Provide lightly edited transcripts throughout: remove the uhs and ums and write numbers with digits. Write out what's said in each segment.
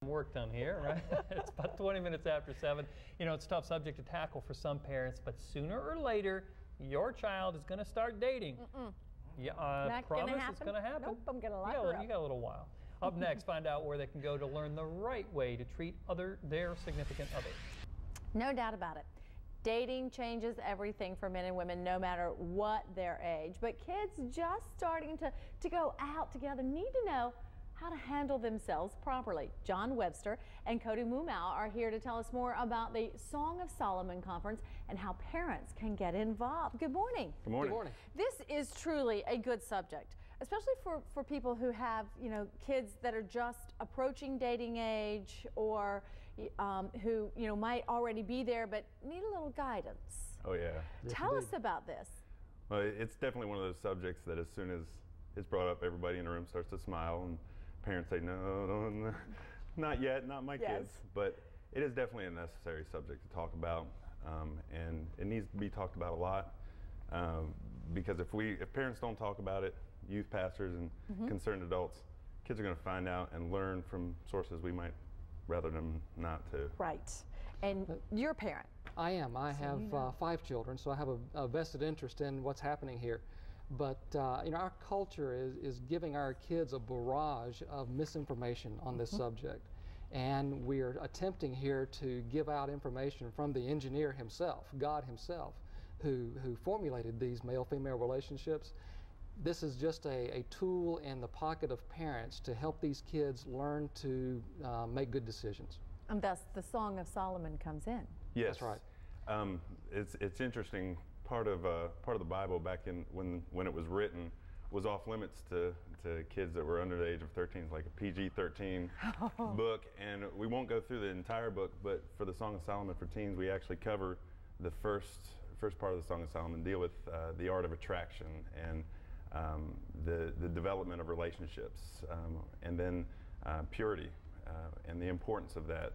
Work done here, right? It's about 20 minutes after 7. You know, it's a tough subject to tackle for some parents, but sooner or later, your child is going to start dating. Yeah, promise it's going to happen. Nope, I'm going to lock her up. You got a little while. Up next, find out where they can go to learn the right way to treat their significant other. No doubt about it. Dating changes everything for men and women, no matter what their age. But kids just starting to go out together need to know how to handle themselves properly. John Webster and Cody Mummau are here to tell us more about the Song of Solomon Conference and how parents can get involved. Good morning. Good morning. Good morning. This is truly a good subject, especially for people who have, kids that are just approaching dating age, or who, might already be there but need a little guidance. Oh, yeah. Tell us about this. Well, it's definitely one of those subjects that as soon as it's brought up, everybody in the room starts to smile, and parents say, no, not yet, not my kids. But it is definitely a necessary subject to talk about, and it needs to be talked about a lot, because if parents don't talk about it, youth pastors and concerned adults, kids are going to find out and learn from sources we might rather than not to. Right. And you're a parent. I am. I have 5 children, so I have a vested interest in what's happening here. But our culture is giving our kids a barrage of misinformation on this subject, and we are attempting here to give out information from the engineer himself, God himself, who formulated these male-female relationships. This is just a tool in the pocket of parents to help these kids learn to make good decisions. And thus the Song of Solomon comes in. Yes, that's right. It's interesting. Part of the Bible back in when it was written was off limits to kids that were under the age of 13. It's like a PG-13 book, and we won't go through the entire book. But for the Song of Solomon for teens, we actually cover the first part of the Song of Solomon, deal with the art of attraction and the development of relationships, and then purity and the importance of that,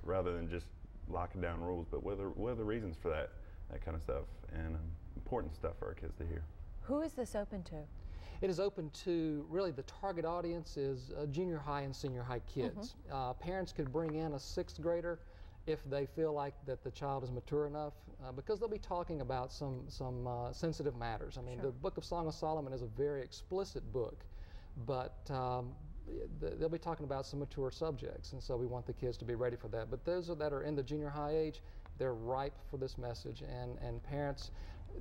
rather than just locking down rules. But what are the reasons for that kind of stuff, and important stuff for our kids to hear. Who is this open to? It is open to, really, the target audience is junior high and senior high kids. Parents could bring in a 6th grader if they feel like that the child is mature enough, because they'll be talking about some sensitive matters. I mean, the Book of Song of Solomon is a very explicit book, but they'll be talking about some mature subjects, and so we want the kids to be ready for that. But those that are in the junior high age, they're ripe for this message, and parents,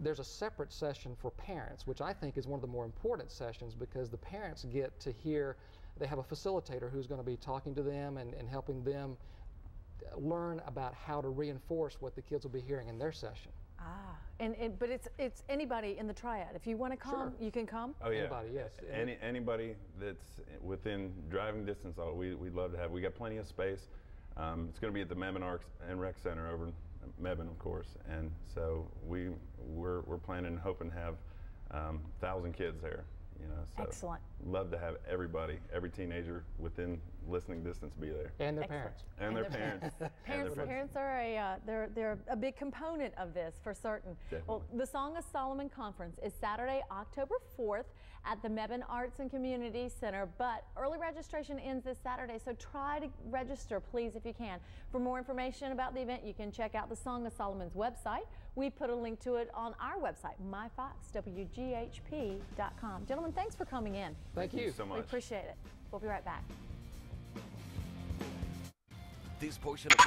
there's a separate session for parents, which I think is one of the more important sessions, because the parents get to hear, they have a facilitator who's going to be talking to them and helping them learn about how to reinforce what the kids will be hearing in their session. But it's anybody in the triad. If you want to come, you can come. Oh yeah, anybody, yes. Anybody that's within driving distance, we'd love to have. We got plenty of space. It's going to be at the Mebane Arts and Rec Center over in Mebane, of course, and so we're planning and hoping to have 1,000 kids there. So excellent. Love to have everybody, every teenager within listening distance be there. And their parents. And their parents. Parents are they're a big component of this, for certain. Definitely. Well, the Song of Solomon Conference is Saturday, October 4th at the Mebane Arts and Community Center, but early registration ends this Saturday, so try to register, please, if you can. For more information about the event, you can check out the Song of Solomon's website. We put a link to it on our website, myfoxwghp.com. Gentlemen, thanks for coming in. Thank you so much. We appreciate it. We'll be right back. This portion of the